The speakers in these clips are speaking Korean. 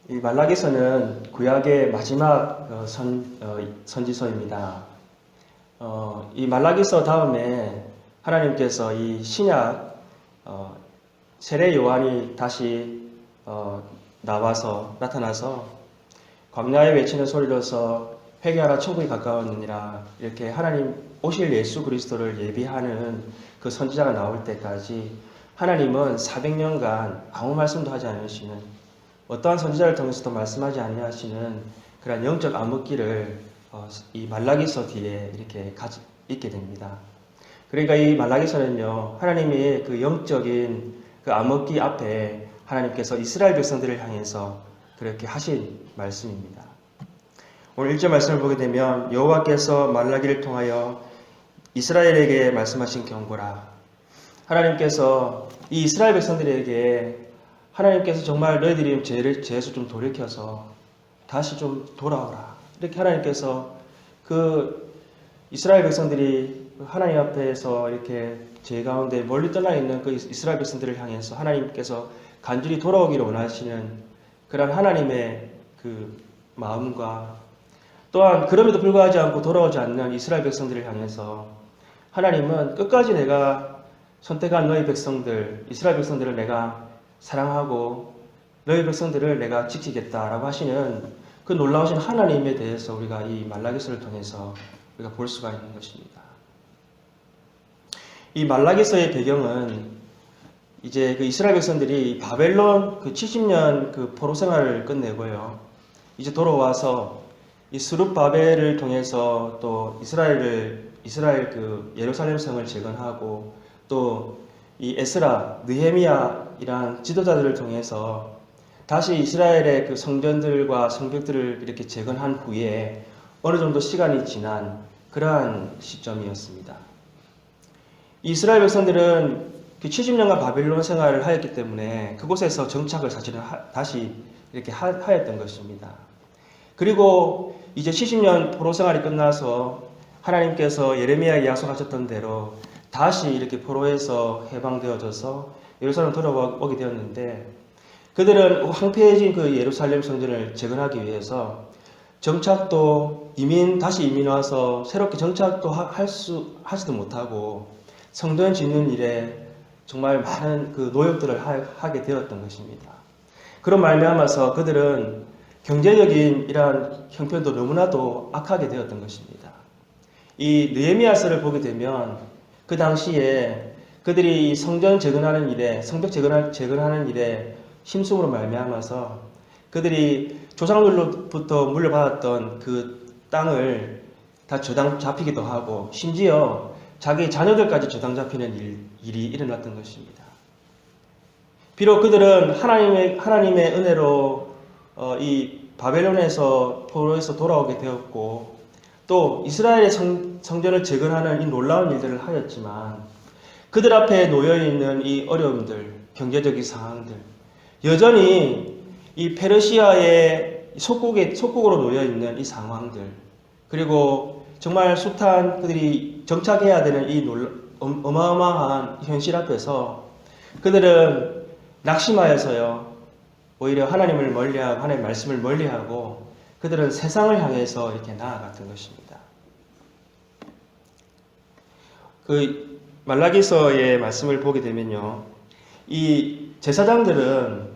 이 말라기서는 구약의 마지막 선지서입니다. 이 말라기서 다음에 하나님께서 이 신약 세례 요한이 다시 나타나서 광야에 외치는 소리로서 회개하라 천국이 가까웠느니라, 이렇게 하나님 오실 예수 그리스도를 예비하는 그 선지자가 나올 때까지 하나님은 400년간 아무 말씀도 하지 않으시는, 어떠한 선지자를 통해서도 말씀하지 아니하시는 그런 영적 암흑기를 이 말라기서 뒤에 이렇게 있게 됩니다. 그러니까 이 말라기서는요, 하나님의 그 영적인 그 암흑기 앞에 하나님께서 이스라엘 백성들을 향해서 그렇게 하신 말씀입니다. 오늘 1절 말씀을 보게 되면 여호와께서 말라기를 통하여 이스라엘에게 말씀하신 경고라. 하나님께서 이 이스라엘 백성들에게 하나님께서 정말 너희들이 죄에서 좀 돌이켜서 다시 좀 돌아오라, 이렇게 하나님께서 그 이스라엘 백성들이 하나님 앞에서 이렇게 죄 가운데 멀리 떠나 있는 그 이스라엘 백성들을 향해서 하나님께서 간절히 돌아오기를 원하시는 그런 하나님의 그 마음과, 또한 그럼에도 불구하지 않고 돌아오지 않는 이스라엘 백성들을 향해서 하나님은 끝까지 내가 선택한 너희 백성들, 이스라엘 백성들을 내가 사랑하고 너희 백성들을 내가 지키겠다라고 하시는 그 놀라우신 하나님에 대해서 우리가 이 말라기서를 통해서 우리가 볼 수가 있는 것입니다. 이 말라기서의 배경은 이제 그 이스라엘 백성들이 바벨론 그 70년 그 포로 생활을 끝내고요, 이제 돌아와서 이 스룹바벨을 통해서 또 이스라엘 그 예루살렘 성을 재건하고, 또 이 에스라, 느헤미야 이란 지도자들을 통해서 다시 이스라엘의 그 성전들과 성벽들을 이렇게 재건한 후에 어느 정도 시간이 지난 그러한 시점이었습니다. 이스라엘 백성들은 그 70년간 바벨론 생활을 하였기 때문에 그곳에서 정착을 사실은 다시 이렇게 하였던 것입니다. 그리고 이제 70년 포로 생활이 끝나서 하나님께서 예레미야에 약속하셨던 대로 다시 이렇게 포로에서 해방되어져서 예루살렘 돌아오게 되었는데, 그들은 황폐해진 그 예루살렘 성전을 재건하기 위해서 정착도 다시 이민 와서 새롭게 정착도 하지도 못하고 성전 짓는 일에 정말 많은 그 노역들을 하게 되었던 것입니다. 그런 말미암아서 그들은 경제적인 이러한 형편도 너무나도 악하게 되었던 것입니다. 이 느헤미야서를 보게 되면 그 당시에 그들이 성전 재건하는 일에, 성벽 재건하는 일에 힘쓰므로 말미암아서 그들이 조상들로부터 물려받았던 그 땅을 다 저당 잡히기도 하고, 심지어 자기 자녀들까지 저당 잡히는 일이 일어났던 것입니다. 비록 그들은 하나님의 은혜로 이 바벨론에서 포로에서 돌아오게 되었고, 또 이스라엘의 성전을 재건하는 이 놀라운 일들을 하였지만, 그들 앞에 놓여있는 이 어려움들, 경제적인 상황들, 여전히 이 페르시아의 속국으로 놓여있는 이 상황들, 그리고 정말 숱한 그들이 정착해야 되는 이 어마어마한 현실 앞에서 그들은 낙심하여서요, 오히려 하나님을 멀리하고 하나님의 말씀을 멀리하고 그들은 세상을 향해서 이렇게 나아갔던 것입니다. 그 말라기서의 말씀을 보게 되면요, 이 제사장들은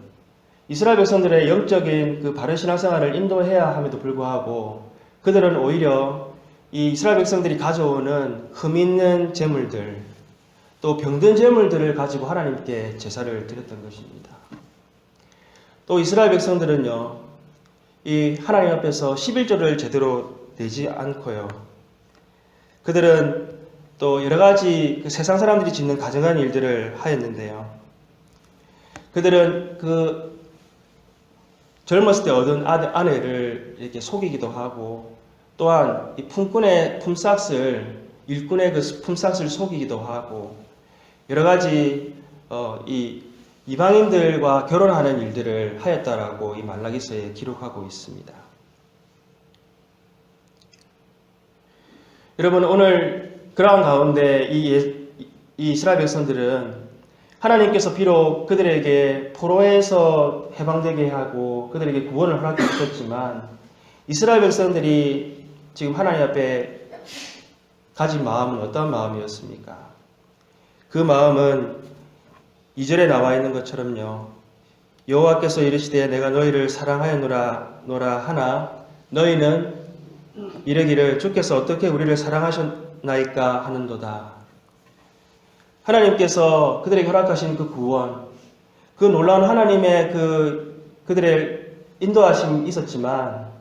이스라엘 백성들의 영적인 그 바른 신앙생활을 인도해야 함에도 불구하고 그들은 오히려 이 이스라엘 백성들이 가져오는 흠 있는 제물들, 또 병든 제물들을 가지고 하나님께 제사를 드렸던 것입니다. 또 이스라엘 백성들은요, 이 하나님 앞에서 11조를 제대로 내지 않고요, 그들은 또 여러 가지 그 세상 사람들이 짓는 가증한 일들을 하였는데요, 그들은 그 젊었을 때 얻은 아내를 이렇게 속이기도 하고, 또한 이 일꾼의 그 품삯을 속이기도 하고, 여러 가지 이 이방인들과 결혼하는 일들을 하였다라고 이 말라기서에 기록하고 있습니다. 여러분, 오늘 그러한 가운데 이 이스라엘 백성들은 하나님께서 비록 그들에게 포로에서 해방되게 하고 그들에게 구원을 허락해 주셨지만 이스라엘 백성들이 지금 하나님 앞에 가진 마음은 어떤 마음이었습니까? 그 마음은 2절에 나와 있는 것처럼요. 여호와께서 이르시되 내가 너희를 사랑하였노라 하나 너희는 이르기를 주께서 어떻게 우리를 사랑하셨나이까 하는도다. 하나님께서 그들에게 허락하신 그 구원, 그 놀라운 하나님의 그들의 인도하심이 있었지만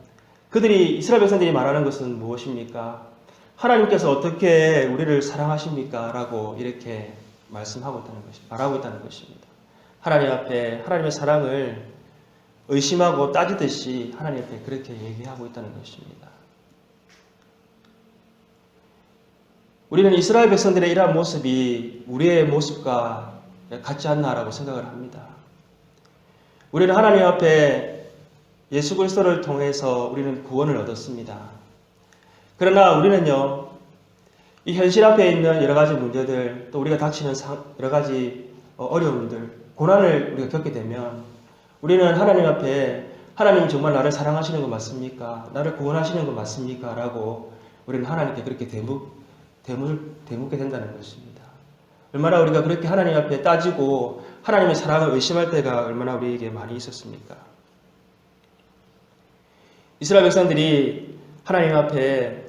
그들이 이스라엘 백성들이 말하는 것은 무엇입니까? 하나님께서 어떻게 우리를 사랑하십니까? 라고 이렇게 말하고 있다는 것입니다. 하나님 앞에 하나님의 사랑을 의심하고 따지듯이 하나님 앞에 그렇게 얘기하고 있다는 것입니다. 우리는 이스라엘 백성들의 이러한 모습이 우리의 모습과 같지 않나라고 생각을 합니다. 우리는 하나님 앞에 예수 그리스도를 통해서 우리는 구원을 얻었습니다. 그러나 우리는요, 이 현실 앞에 있는 여러 가지 문제들, 또 우리가 닥치는 여러 가지 어려움들, 고난을 우리가 겪게 되면 우리는 하나님 앞에 하나님 정말 나를 사랑하시는 거 맞습니까? 나를 구원하시는 거 맞습니까? 라고 우리는 하나님께 그렇게 되묻게 된다는 것입니다. 얼마나 우리가 그렇게 하나님 앞에 따지고 하나님의 사랑을 의심할 때가 얼마나 우리에게 많이 있었습니까? 이스라엘 백성들이 하나님 앞에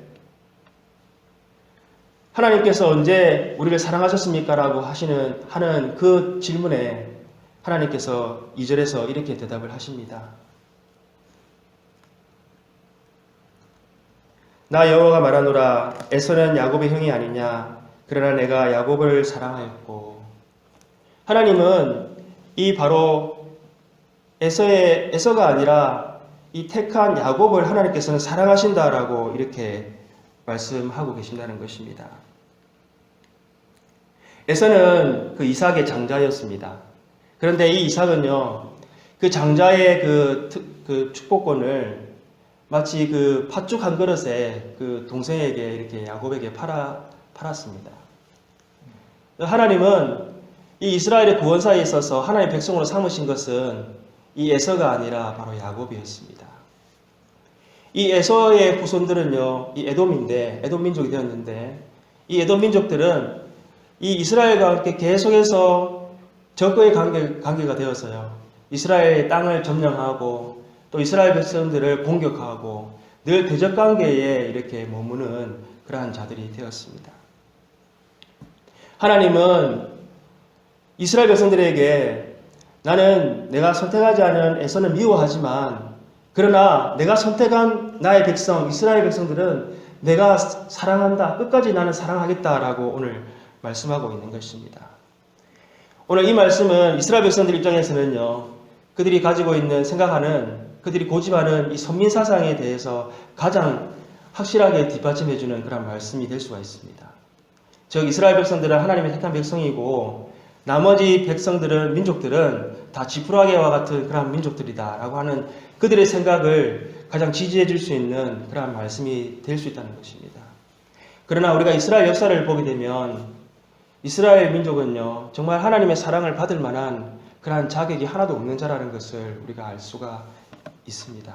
하나님께서 언제 우리를 사랑하셨습니까? 라고 하는 그 질문에 하나님께서 2절에서 이렇게 대답을 하십니다. 나 여호와가 말하노라 에서는 야곱의 형이 아니냐 그러나 내가 야곱을 사랑하였고. 하나님은 이 바로 에서가 아니라 이 택한 야곱을 하나님께서는 사랑하신다라고 이렇게 말씀하고 계신다는 것입니다. 에서는 그 이삭의 장자였습니다. 그런데 이 이삭은요, 그 장자의 그 축복권을 마치 그 팥죽 한 그릇에 그 동생에게 이렇게 야곱에게 팔았습니다. 하나님은 이 이스라엘의 구원사에 있어서 하나님의 백성으로 삼으신 것은 이 에서가 아니라 바로 야곱이었습니다. 이 에서의 후손들은요, 이 에돔 민족이 되었는데, 이 에돔 민족들은 이 이스라엘과 함께 계속해서 적과의 관계가 되어서요, 이스라엘의 땅을 점령하고 또 이스라엘 백성들을 공격하고 늘 대적 관계에 이렇게 머무는 그러한 자들이 되었습니다. 하나님은 이스라엘 백성들에게 나는 내가 선택하지 않은 에서는 미워하지만 그러나 내가 선택한 나의 백성, 이스라엘 백성들은 내가 사랑한다. 끝까지 나는 사랑하겠다라고 오늘 말씀하고 있는 것입니다. 오늘 이 말씀은 이스라엘 백성들 입장에서는요, 그들이 가지고 있는 그들이 고집하는 이 선민 사상에 대해서 가장 확실하게 뒷받침해주는 그런 말씀이 될 수가 있습니다. 즉 이스라엘 백성들은 하나님의 택한 백성이고 나머지 민족들은 다 지푸라기와 같은 그런 민족들이다라고 하는 그들의 생각을 가장 지지해 줄 수 있는 그런 말씀이 될 수 있다는 것입니다. 그러나 우리가 이스라엘 역사를 보게 되면 이스라엘 민족은요, 정말 하나님의 사랑을 받을 만한 그러한 자격이 하나도 없는 자라는 것을 우리가 알 수가 있습니다.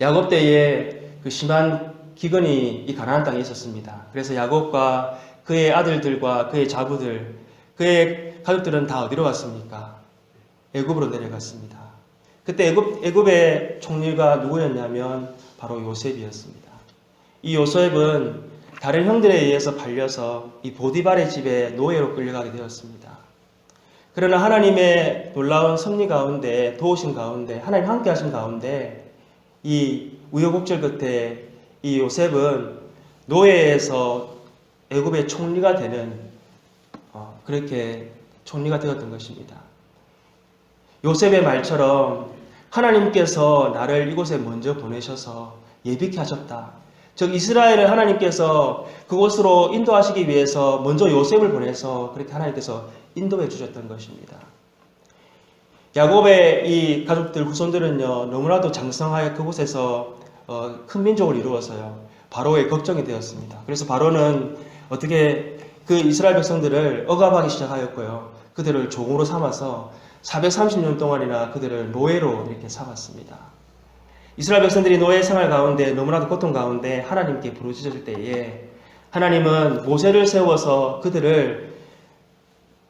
야곱 때에 그 심한 기근이 이 가나안 땅에 있었습니다. 그래서 야곱과 그의 아들들과 그의 자부들, 그의 가족들은 다 어디로 갔습니까? 애굽으로 내려갔습니다. 그때 애굽의 총리가 누구였냐면 바로 요셉이었습니다. 이 요셉은 다른 형들에 의해서 팔려서 이 보디발의 집에 노예로 끌려가게 되었습니다. 그러나 하나님의 놀라운 섭리 가운데, 도우신 가운데, 하나님 함께 하신 가운데 이 우여곡절 끝에 이 요셉은 노예에서 애굽의 총리가 되는 그렇게 총리가 되었던 것입니다. 요셉의 말처럼 하나님께서 나를 이곳에 먼저 보내셔서 예비케 하셨다. 즉 이스라엘을 하나님께서 그곳으로 인도하시기 위해서 먼저 요셉을 보내서 그렇게 하나님께서 인도해 주셨던 것입니다. 야곱의 이 가족들 후손들은요, 너무나도 장성하여 그곳에서 큰 민족을 이루어서요, 바로의 걱정이 되었습니다. 그래서 바로는 어떻게 그 이스라엘 백성들을 억압하기 시작하였고요. 그들을 종으로 삼아서 430년 동안이나 그들을 노예로 이렇게 삼았습니다. 이스라엘 백성들이 노예 생활 가운데 너무나도 고통 가운데 하나님께 부르짖을 때에 하나님은 모세를 세워서 그들을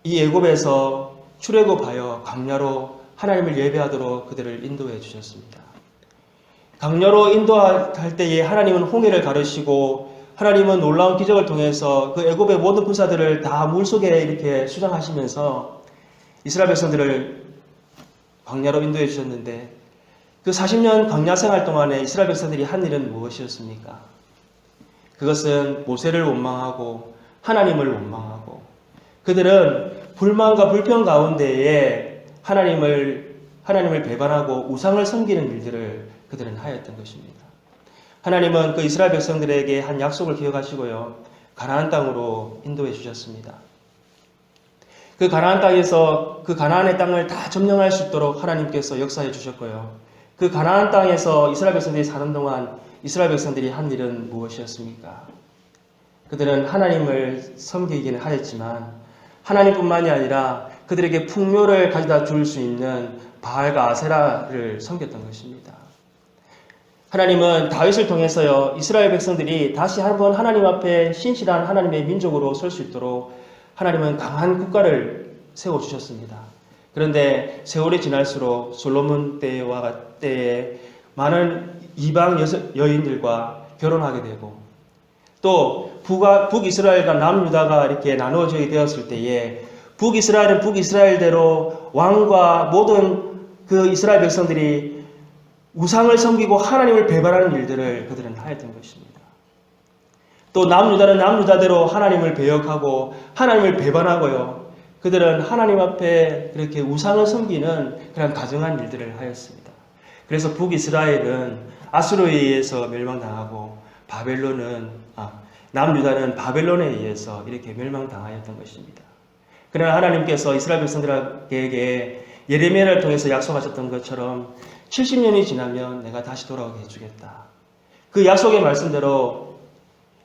이 애굽에서 출애굽하여 광야로 하나님을 예배하도록 그들을 인도해 주셨습니다. 광야로 인도할 때에 하나님은 홍해를 가르시고 하나님은 놀라운 기적을 통해서 그 애굽의 모든 군사들을 다 물속에 이렇게 수장하시면서 이스라엘 백성들을 광야로 인도해 주셨는데 그 40년 광야 생활 동안에 이스라엘 백성들이 한 일은 무엇이었습니까? 그것은 모세를 원망하고 하나님을 원망하고 그들은 불만과 불평 가운데에 하나님을 배반하고 우상을 섬기는 일들을 그들은 하였던 것입니다. 하나님은 그 이스라엘 백성들에게 한 약속을 기억하시고요. 가나안 땅으로 인도해 주셨습니다. 그 가나안 땅에서 그 가나안의 땅을 다 점령할 수 있도록 하나님께서 역사해 주셨고요. 그 가나안 땅에서 이스라엘 백성들이 사는 동안 이스라엘 백성들이 한 일은 무엇이었습니까? 그들은 하나님을 섬기기는 하였지만 하나님뿐만이 아니라 그들에게 풍요를 가져다 줄 수 있는 바알과 아세라를 섬겼던 것입니다. 하나님은 다윗을 통해서요, 이스라엘 백성들이 다시 한번 하나님 앞에 신실한 하나님의 민족으로 설 수 있도록 하나님은 강한 국가를 세워주셨습니다. 그런데 세월이 지날수록 솔로몬 때에 많은 이방 여인들과 결혼하게 되고 또 북이스라엘과 남유다가 이렇게 나누어져 되었을 때에 북이스라엘은 북이스라엘대로 왕과 모든 그 이스라엘 백성들이 우상을 섬기고 하나님을 배반하는 일들을 그들은 하였던 것입니다. 또 남유다는 남유다대로 하나님을 배역하고 하나님을 배반하고요. 그들은 하나님 앞에 그렇게 우상을 섬기는 그런 가증한 일들을 하였습니다. 그래서 북이스라엘은 아수르에 의해서 멸망당하고 남유다는 바벨론에 의해서 이렇게 멸망당하였던 것입니다. 그러나 하나님께서 이스라엘 백성들에게 예레미야를 통해서 약속하셨던 것처럼 70년이 지나면 내가 다시 돌아오게 해주겠다. 그 약속의 말씀대로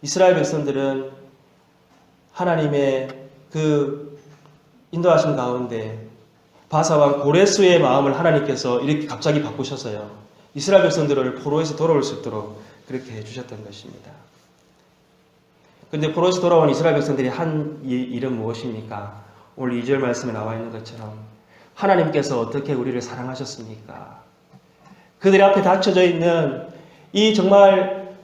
이스라엘 백성들은 하나님의 그 인도하신 가운데 바사왕 고레스의 마음을 하나님께서 이렇게 갑자기 바꾸셨어요. 이스라엘 백성들을 포로에서 돌아올 수 있도록 그렇게 해주셨던 것입니다. 그런데 포로에서 돌아온 이스라엘 백성들이 한 일은 무엇입니까? 오늘 2절 말씀에 나와 있는 것처럼 하나님께서 어떻게 우리를 사랑하셨습니까? 그들 앞에 닫혀져 있는 이 정말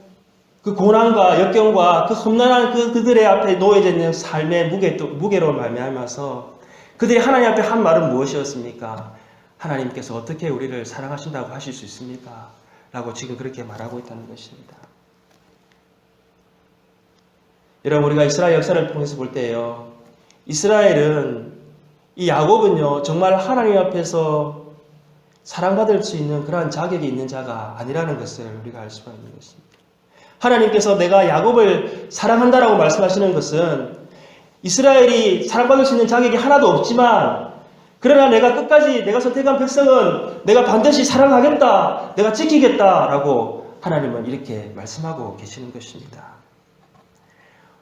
그 고난과 역경과 그 험난한 그들의 앞에 놓여져 있는 삶의 무게로 말미암아서 그들이 하나님 앞에 한 말은 무엇이었습니까? 하나님께서 어떻게 우리를 사랑하신다고 하실 수 있습니까? 라고 지금 그렇게 말하고 있다는 것입니다. 여러분, 우리가 이스라엘 역사를 통해서 볼 때요, 이스라엘은, 이 야곱은요, 정말 하나님 앞에서 사랑받을 수 있는 그러한 자격이 있는 자가 아니라는 것을 우리가 알 수가 있는 것입니다. 하나님께서 내가 야곱을 사랑한다라고 말씀하시는 것은 이스라엘이 사랑받을 수 있는 자격이 하나도 없지만 그러나 내가 끝까지 내가 선택한 백성은 내가 반드시 사랑하겠다, 내가 지키겠다라고 하나님은 이렇게 말씀하고 계시는 것입니다.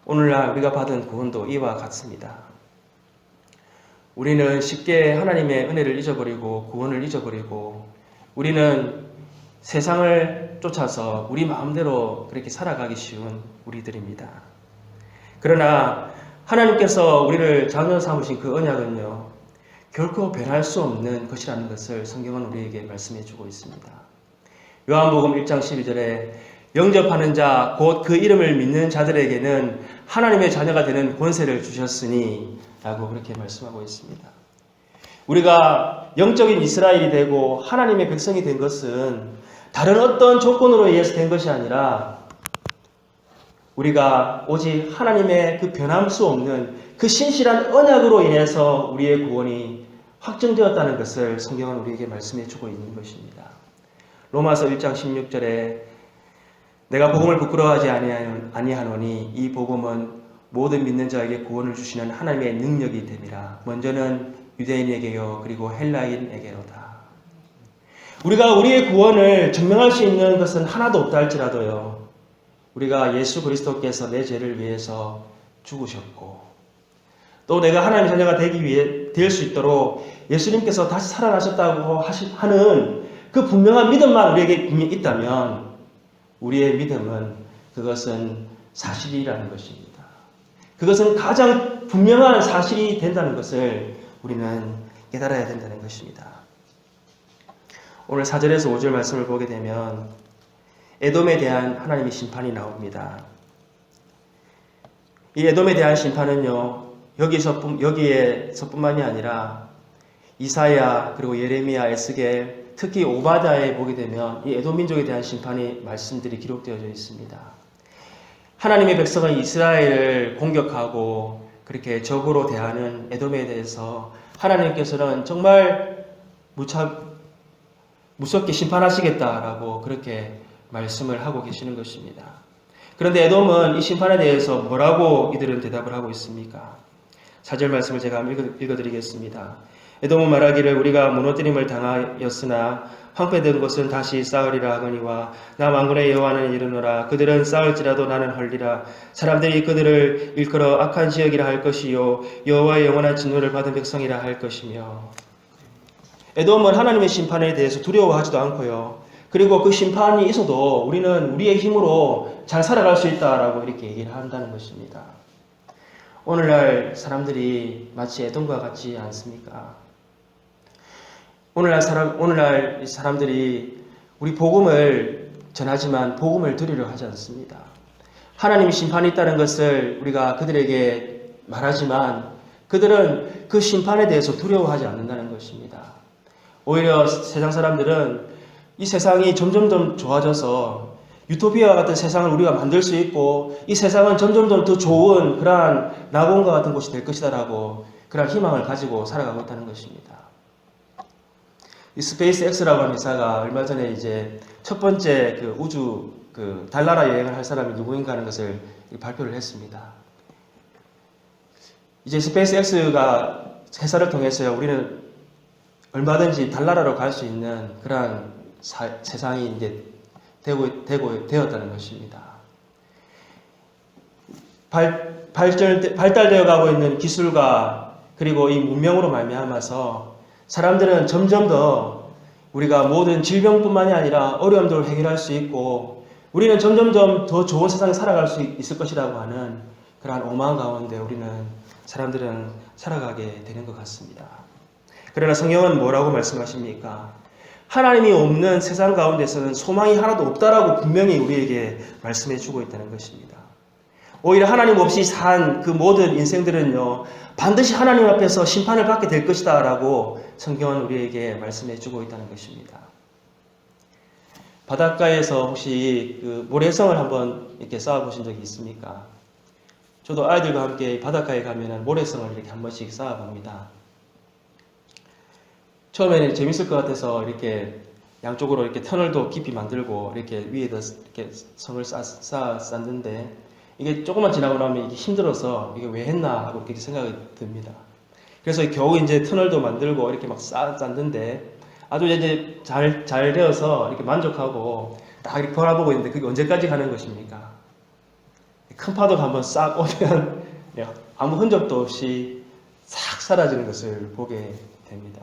오늘날 우리가 받은 구원도 이와 같습니다. 우리는 쉽게 하나님의 은혜를 잊어버리고 구원을 잊어버리고 우리는 세상을 쫓아서 우리 마음대로 그렇게 살아가기 쉬운 우리들입니다. 그러나 하나님께서 우리를 자녀 삼으신 그 언약은요, 결코 변할 수 없는 것이라는 것을 성경은 우리에게 말씀해 주고 있습니다. 요한복음 1장 12절에 영접하는 자, 곧 그 이름을 믿는 자들에게는 하나님의 자녀가 되는 권세를 주셨으니 라고 그렇게 말씀하고 있습니다. 우리가 영적인 이스라엘이 되고 하나님의 백성이 된 것은 다른 어떤 조건으로 의해서 된 것이 아니라 우리가 오직 하나님의 그 변함 수 없는 그 신실한 언약으로 인해서 우리의 구원이 확정되었다는 것을 성경은 우리에게 말씀해 주고 있는 것입니다. 로마서 1장 16절에 내가 복음을 부끄러워하지 아니하노니 이 복음은 모든 믿는 자에게 구원을 주시는 하나님의 능력이 됨이라. 먼저는 유대인에게요 그리고 헬라인에게로다. 우리가 우리의 구원을 증명할 수 있는 것은 하나도 없다 할지라도요, 우리가 예수 그리스도께서 내 죄를 위해서 죽으셨고 또 내가 하나님의 자녀가 되기 위해 될 수 있도록 예수님께서 다시 살아나셨다고 하는 그 분명한 믿음만 우리에게 분명히 있다면 우리의 믿음은 그것은 사실이라는 것입니다. 그것은 가장 분명한 사실이 된다는 것을 우리는 깨달아야 된다는 것입니다. 오늘 4절에서 5절 말씀을 보게 되면 에돔에 대한 하나님의 심판이 나옵니다. 이 에돔에 대한 심판은요, 여기에서뿐만이 아니라 이사야 그리고 예레미야, 에스겔, 특히 오바댜에 보게 되면 이 에돔 민족에 대한 심판의 말씀들이 기록되어 있습니다. 하나님의 백성은 이스라엘을 공격하고 그렇게 적으로 대하는 에돔에 대해서 하나님께서는 정말 무섭게 심판하시겠다라고 그렇게 말씀을 하고 계시는 것입니다. 그런데 에돔은 이 심판에 대해서 뭐라고 이들은 대답을 하고 있습니까? 4절 말씀을 제가 읽어드리겠습니다. 에돔은 말하기를 우리가 무너뜨림을 당하였으나 황폐된 곳은 다시 쌓으리라 하거니와 나 만군의 여호와는 이르노라 그들은 쌓을지라도 나는 헐리라 사람들이 그들을 일컬어 악한 지역이라 할 것이요 여호와의 영원한 진노를 받은 백성이라 할 것이며 에돔은 하나님의 심판에 대해서 두려워하지도 않고요. 그리고 그 심판이 있어도 우리는 우리의 힘으로 잘 살아갈 수 있다라고 이렇게 얘기를 한다는 것입니다. 오늘날 사람들이 마치 에돔과 같지 않습니까? 오늘날 사람들이 우리 복음을 전하지만 복음을 들으려 하지 않습니다. 하나님의 심판이 있다는 것을 우리가 그들에게 말하지만 그들은 그 심판에 대해서 두려워하지 않는다는 것입니다. 오히려 세상 사람들은 이 세상이 점점 좋아져서 유토피아와 같은 세상을 우리가 만들 수 있고 이 세상은 점점 더 좋은 그러한 낙원과 같은 곳이 될 것이다라고 그런 희망을 가지고 살아가고 있다는 것입니다. 이 스페이스X라고 하는 회사가 얼마 전에 이제 첫 번째 그 우주 달나라 여행을 할 사람이 누구인가 하는 것을 발표를 했습니다. 이제 스페이스X가 회사를 통해서요, 우리는 얼마든지 달나라로 갈 수 있는 그러한 세상이 이제 되었다는 것입니다. 발달되어 가고 있는 기술과 그리고 이 문명으로 말미암아서 사람들은 점점 더 우리가 모든 질병뿐만이 아니라 어려움들을 해결할 수 있고 우리는 점점 더 좋은 세상에 살아갈 수 있을 것이라고 하는 그러한 오만 가운데 사람들은 살아가게 되는 것 같습니다. 그러나 성경은 뭐라고 말씀하십니까? 하나님이 없는 세상 가운데서는 소망이 하나도 없다라고 분명히 우리에게 말씀해 주고 있다는 것입니다. 오히려 하나님 없이 산 그 모든 인생들은요, 반드시 하나님 앞에서 심판을 받게 될 것이다 라고 성경은 우리에게 말씀해 주고 있다는 것입니다. 바닷가에서 혹시 그 모래성을 한번 이렇게 쌓아 보신 적이 있습니까? 저도 아이들과 함께 바닷가에 가면은 모래성을 이렇게 한 번씩 쌓아 봅니다. 처음에는 재밌을 것 같아서 이렇게 양쪽으로 이렇게 터널도 깊이 만들고 이렇게 위에다 이렇게 성을 쌓았는데 이게 조금만 지나고 나면 이게 힘들어서 이게 왜 했나 하고 이렇게 생각이 듭니다. 그래서 겨우 이제 터널도 만들고 이렇게 막 쌓았는데 아주 이제 잘 되어서 이렇게 만족하고 딱 이렇게 바라보고 있는데 그게 언제까지 가는 것입니까? 큰 파도가 한번 싹 오면 아무 흔적도 없이 싹 사라지는 것을 보게 됩니다.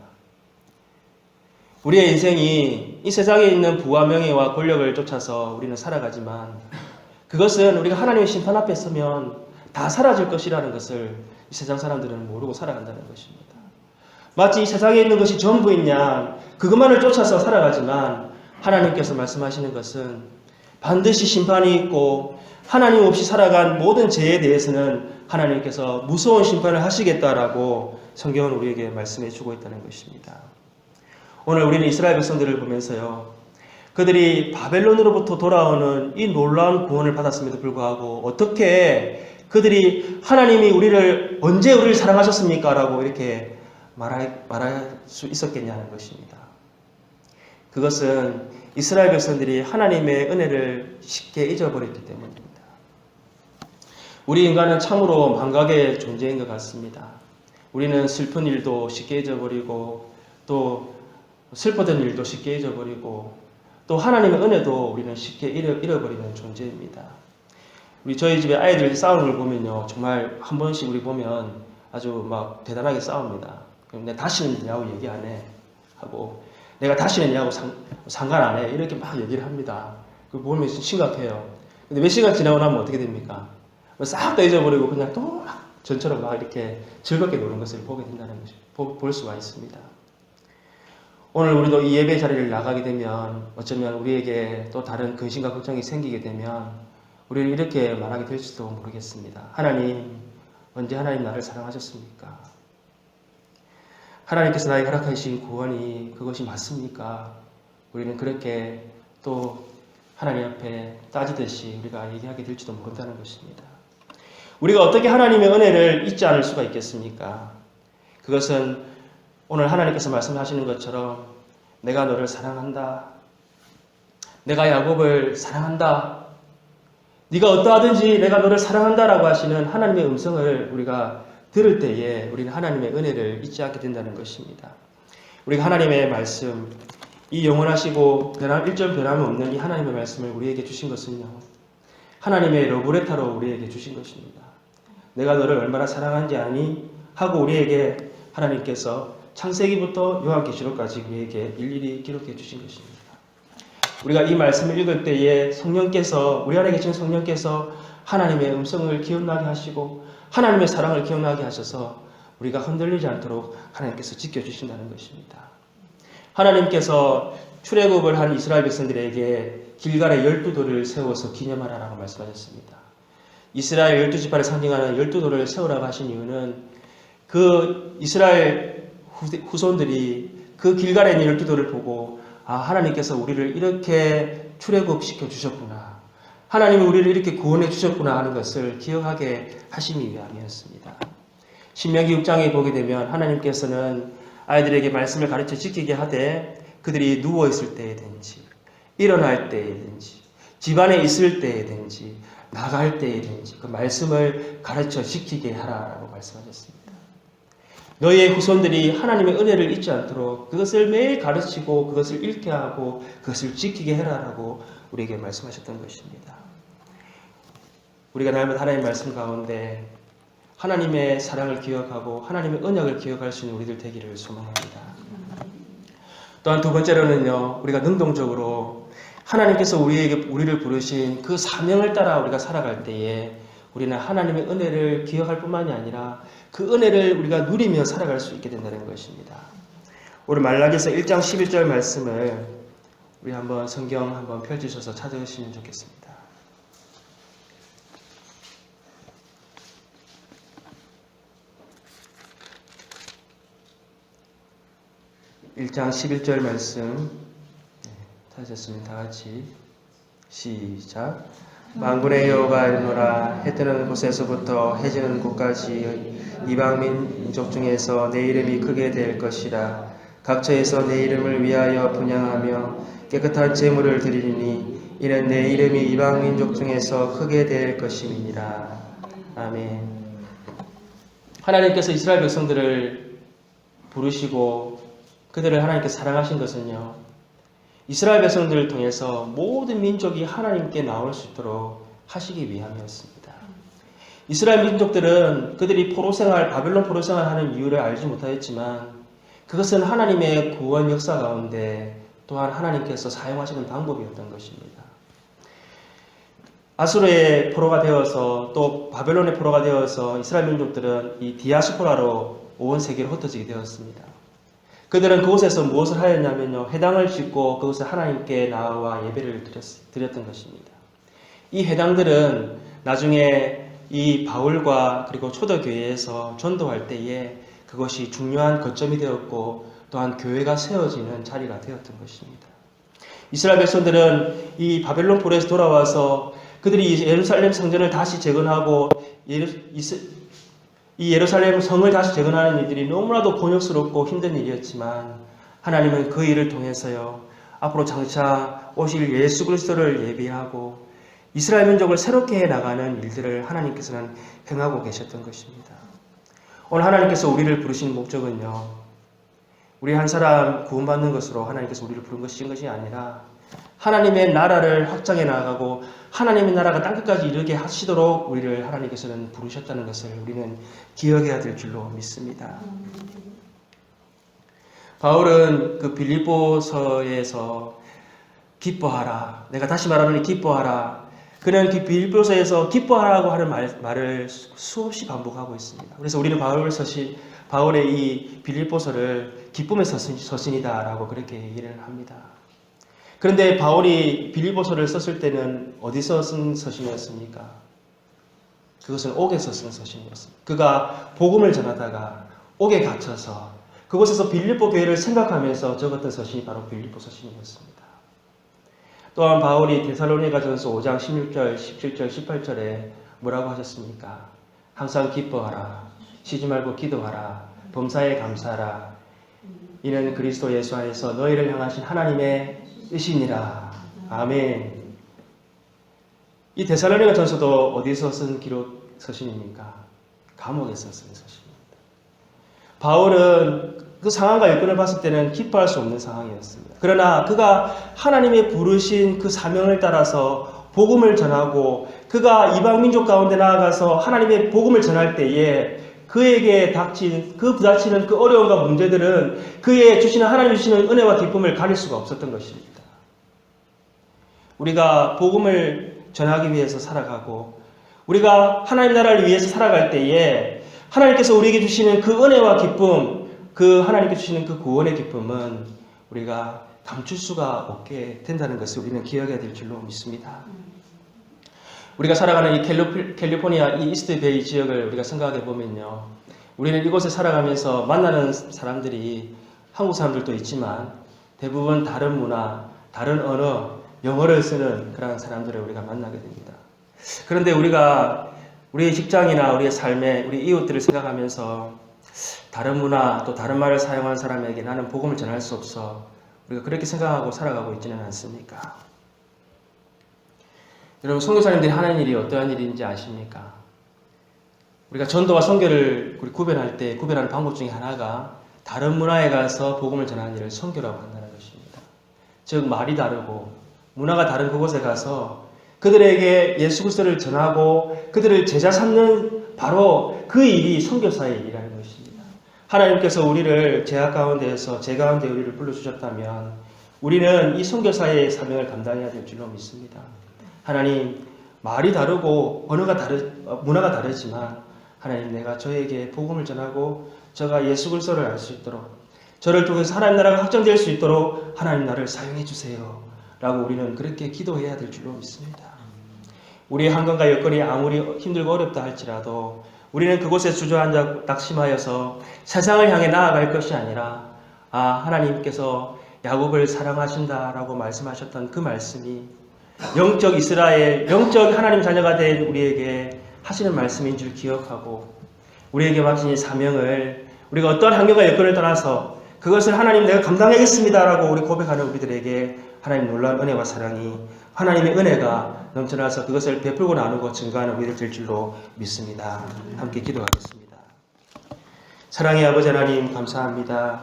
우리의 인생이 이 세상에 있는 부와 명예와 권력을 쫓아서 우리는 살아가지만 그것은 우리가 하나님의 심판 앞에 서면 다 사라질 것이라는 것을 이 세상 사람들은 모르고 살아간다는 것입니다. 마치 이 세상에 있는 것이 전부인 양 그것만을 쫓아서 살아가지만 하나님께서 말씀하시는 것은 반드시 심판이 있고 하나님 없이 살아간 모든 죄에 대해서는 하나님께서 무서운 심판을 하시겠다라고 성경은 우리에게 말씀해 주고 있다는 것입니다. 오늘 우리는 이스라엘 백성들을 보면서요, 그들이 바벨론으로부터 돌아오는 이 놀라운 구원을 받았음에도 불구하고 어떻게 그들이 하나님이 언제 우리를 사랑하셨습니까? 라고 이렇게 말할 수 있었겠냐는 것입니다. 그것은 이스라엘 백성들이 하나님의 은혜를 쉽게 잊어버렸기 때문입니다. 우리 인간은 참으로 망각의 존재인 것 같습니다. 우리는 슬픈 일도 쉽게 잊어버리고 또 슬퍼던 일도 쉽게 잊어버리고 또 하나님의 은혜도 우리는 쉽게 잃어버리는 존재입니다. 저희 집에 아이들 싸우는 걸 보면요, 정말 한 번씩 우리 보면 아주 막 대단하게 싸웁니다. 그럼 내가 다시는 야구 얘기 안 해. 하고, 내가 다시는 야구 상관 안 해. 이렇게 막 얘기를 합니다. 그거 보면 심각해요. 근데 몇 시간 지나고 나면 어떻게 됩니까? 싹 다 잊어버리고 그냥 또 막 전처럼 막 이렇게 즐겁게 노는 것을 보게 된다는 것이 볼 수가 있습니다. 오늘 우리도 이 예배 자리를 나가게 되면 어쩌면 우리에게 또 다른 근심과 걱정이 생기게 되면 우리는 이렇게 말하게 될지도 모르겠습니다. 하나님, 언제 하나님 나를 사랑하셨습니까? 하나님께서 나에게 허락하신 구원이 그것이 맞습니까? 우리는 그렇게 또 하나님 앞에 따지듯이 우리가 얘기하게 될지도 모른다는 것입니다. 우리가 어떻게 하나님의 은혜를 잊지 않을 수가 있겠습니까? 그것은 오늘 하나님께서 말씀하시는 것처럼 내가 너를 사랑한다. 내가 야곱을 사랑한다. 네가 어떠하든지 내가 너를 사랑한다라고 하시는 하나님의 음성을 우리가 들을 때에 우리는 하나님의 은혜를 잊지 않게 된다는 것입니다. 우리가 하나님의 말씀, 이 영원하시고 일점 변함이 없는 이 하나님의 말씀을 우리에게 주신 것은요, 하나님의 러브레터로 우리에게 주신 것입니다. 내가 너를 얼마나 사랑한지 아니? 하고 우리에게 하나님께서 창세기부터 요한계시록까지 우리에게 일일이 기록해 주신 것입니다. 우리가 이 말씀을 읽을 때에 성령께서, 우리 안에 계신 성령께서 하나님의 음성을 기억나게 하시고 하나님의 사랑을 기억나게 하셔서 우리가 흔들리지 않도록 하나님께서 지켜주신다는 것입니다. 하나님께서 출애굽을 한 이스라엘 백성들에게 길갈에 12돌을 세워서 기념하라라고 말씀하셨습니다. 이스라엘 12지파를 상징하는 12돌을 세우라고 하신 이유는 그 이스라엘 후손들이 그 길갈에 있는 12돌을 보고 하나님께서 우리를 이렇게 출애굽시켜 주셨구나. 하나님이 우리를 이렇게 구원해 주셨구나 하는 것을 기억하게 하시기 위함이었습니다. 신명기 6장에 보게 되면 하나님께서는 아이들에게 말씀을 가르쳐 지키게 하되 그들이 누워있을 때에든지 일어날 때에든지 집안에 있을 때에든지 나갈 때에든지 그 말씀을 가르쳐 지키게 하라라고 말씀하셨습니다. 너희의 후손들이 하나님의 은혜를 잊지 않도록 그것을 매일 가르치고 그것을 읽게 하고 그것을 지키게 해라라고 우리에게 말씀하셨던 것입니다. 우리가 날마다 하나님의 말씀 가운데 하나님의 사랑을 기억하고 하나님의 언약을 기억할 수 있는 우리들 되기를 소망합니다. 또한 두 번째로는요, 우리가 능동적으로 하나님께서 우리를 부르신 그 사명을 따라 우리가 살아갈 때에 우리는 하나님의 은혜를 기억할 뿐만이 아니라 그 은혜를 우리가 누리며 살아갈 수 있게 된다는 것입니다. 오늘 말라기서 1장 11절 말씀을 우리 한번 성경 한번 펼치셔서 찾으시면 좋겠습니다. 1장 11절 말씀 찾으셨으면 다같이 시작. 만군의 여호와 이르노라. 해 뜨는 곳에서부터 해 지는 곳까지 이방 민족 중에서 내 이름이 크게 될 것이라. 각처에서 내 이름을 위하여 분향하며 깨끗한 제물을 드리리니 이는 내 이름이 이방 민족 중에서 크게 될 것임이니라. 아멘. 하나님께서 이스라엘 백성들을 부르시고 그들을 하나님께서 사랑하신 것은요, 이스라엘 백성들을 통해서 모든 민족이 하나님께 나올 수 있도록 하시기 위함이었습니다. 이스라엘 민족들은 그들이 바벨론 포로 생활하는 이유를 알지 못하였지만 그것은 하나님의 구원 역사 가운데 또한 하나님께서 사용하시는 방법이었던 것입니다. 아수르의 포로가 되어서 또 바벨론의 포로가 되어서 이스라엘 민족들은 이 디아스포라로 온 세계로 흩어지게 되었습니다. 그들은 그곳에서 무엇을 하였냐면요, 회당을 짓고 그곳에 하나님께 나와 예배를 드렸던 것입니다. 이 회당들은 나중에 이 바울과 그리고 초대교회에서 전도할 때에 그것이 중요한 거점이 되었고 또한 교회가 세워지는 자리가 되었던 것입니다. 이스라엘 백성들은 이 바벨론 포로에서 돌아와서 그들이 예루살렘 성전을 다시 재건하고 이 예루살렘 성을 다시 재건하는 일들이 너무나도 곤욕스럽고 힘든 일이었지만 하나님은 그 일을 통해서요, 앞으로 장차 오실 예수 그리스도를 예비하고 이스라엘 민족을 새롭게 해나가는 일들을 하나님께서는 행하고 계셨던 것입니다. 오늘 하나님께서 우리를 부르신 목적은요, 우리 한 사람 구원받는 것으로 하나님께서 우리를 부른 것이 아니라 하나님의 나라를 확장해 나가고 하나님의 나라가 땅끝까지 이르게 하시도록 우리를 하나님께서는 부르셨다는 것을 우리는 기억해야 될 줄로 믿습니다. 바울은 그 빌립보서에서 기뻐하라. 내가 다시 말하노니 기뻐하라. 그는 그 빌립보서에서 기뻐하라고 하는 말을 수없이 반복하고 있습니다. 그래서 우리는 바울의 이 빌립보서를 기쁨의 서신이다라고 그렇게 얘기를 합니다. 그런데 바울이 빌립보서를 썼을 때는 어디서 쓴 서신이었습니까? 그것은 옥에서 쓴 서신이었습니다. 그가 복음을 전하다가 옥에 갇혀서 그곳에서 빌립보 교회를 생각하면서 적었던 서신이 바로 빌립보 서신이었습니다. 또한 바울이 데살로니가전서 5장 16절, 17절, 18절에 뭐라고 하셨습니까? 항상 기뻐하라. 쉬지 말고 기도하라. 범사에 감사하라. 이는 그리스도 예수 안에서 너희를 향하신 하나님의 뜻이니라. 아멘. 이 데살로니가전서도 어디서 쓴 기록 서신입니까? 감옥에서 쓴 서신입니다. 바울은 그 상황과 여건을 봤을 때는 기뻐할 수 없는 상황이었습니다. 그러나 그가 하나님의 부르신 그 사명을 따라서 복음을 전하고 그가 이방 민족 가운데 나아가서 하나님의 복음을 전할 때에 그에게 부닥치는 그 어려움과 문제들은 그의 주시는 하나님 주시는 은혜와 기쁨을 가릴 수가 없었던 것입니다. 우리가 복음을 전하기 위해서 살아가고 우리가 하나님 나라를 위해서 살아갈 때에 하나님께서 우리에게 주시는 그 은혜와 기쁨, 그 하나님께 주시는 그 구원의 기쁨은 우리가 감출 수가 없게 된다는 것을 우리는 기억해야 될 줄로 믿습니다. 우리가 살아가는 이 캘리포니아 이 이스트베이 지역을 우리가 생각해 보면요, 우리는 이곳에 살아가면서 만나는 사람들이 한국 사람들도 있지만 대부분 다른 문화, 다른 언어, 영어를 쓰는 그런 사람들을 우리가 만나게 됩니다. 그런데 우리가 우리의 직장이나 우리의 삶에 우리 이웃들을 생각하면서 다른 문화 또 다른 말을 사용하는 사람에게 나는 복음을 전할 수 없어. 우리가 그렇게 생각하고 살아가고 있지는 않습니까? 여러분, 선교사님들이 하는 일이 어떠한 일인지 아십니까? 우리가 전도와 선교를 구별할 때 구별하는 방법 중에 하나가 다른 문화에 가서 복음을 전하는 일을 선교라고 한다는 것입니다. 즉 말이 다르고 문화가 다른 그곳에 가서 그들에게 예수 그리스도를 전하고 그들을 제자 삼는 바로 그 일이 선교사의 일이라는 것입니다. 하나님께서 우리를 죄악 가운데에서 죄 가운데 우리를 불러주셨다면 우리는 이 선교사의 사명을 감당해야 될 줄로 믿습니다. 하나님, 말이 다르고 문화가 다르지만 하나님, 내가 저에게 복음을 전하고 저가 예수 그리스도를 알 수 있도록 저를 통해서 하나님 나라가 확장될 수 있도록 하나님 나를 사용해 주세요 라고 우리는 그렇게 기도해야 될 줄로 믿습니다. 우리의 환경과 여건이 아무리 힘들고 어렵다 할지라도 우리는 그곳에 주저앉아 낙심하여서 세상을 향해 나아갈 것이 아니라 하나님께서 야곱을 사랑하신다라고 말씀하셨던 그 말씀이 영적 이스라엘, 영적 하나님 자녀가 된 우리에게 하시는 말씀인 줄 기억하고 우리에게 맡긴 사명을 우리가 어떠한 환경과 여건을 떠나서 그것을 하나님 내가 감당하겠습니다라고 우리 고백하는 우리들에게 하나님 놀라운 은혜와 사랑이 하나님의 은혜가 넘쳐나서 그것을 베풀고 나누고 증거하는 우리들 될 줄로 믿습니다. 함께 기도하겠습니다. 사랑의 아버지 하나님, 감사합니다.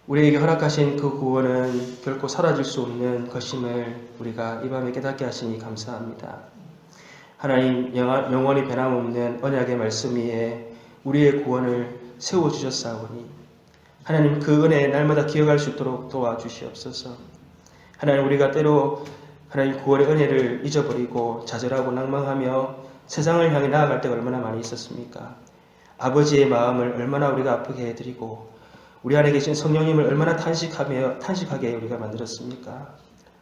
우리에게 허락하신 그 구원은 결코 사라질 수 없는 것임을 우리가 이 밤에 깨닫게 하시니 감사합니다. 하나님, 영원히 변함없는 언약의 말씀 위에 우리의 구원을 세워주셨사오니 하나님, 그 은혜 날마다 기억할 수 있도록 도와주시옵소서. 하나님, 우리가 때로 하나님 구원의 은혜를 잊어버리고 좌절하고 낭망하며 세상을 향해 나아갈 때가 얼마나 많이 있었습니까? 아버지의 마음을 얼마나 우리가 아프게 해드리고 우리 안에 계신 성령님을 얼마나 탄식하게 우리가 만들었습니까?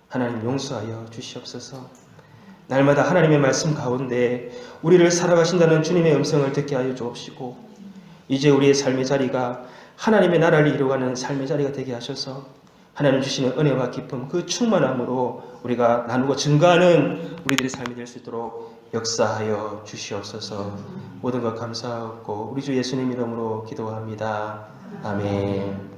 하나님, 용서하여 주시옵소서. 날마다 하나님의 말씀 가운데 우리를 살아가신다는 주님의 음성을 듣게 하여 주옵시고 이제 우리의 삶의 자리가 하나님의 나라를 이루어가는 삶의 자리가 되게 하셔서 하나님 주시는 은혜와 기쁨, 그 충만함으로 우리가 나누고 증거하는 우리들의 삶이 될 수 있도록 역사하여 주시옵소서. 모든 것 감사하고 우리 주 예수님 이름으로 기도합니다. 아멘.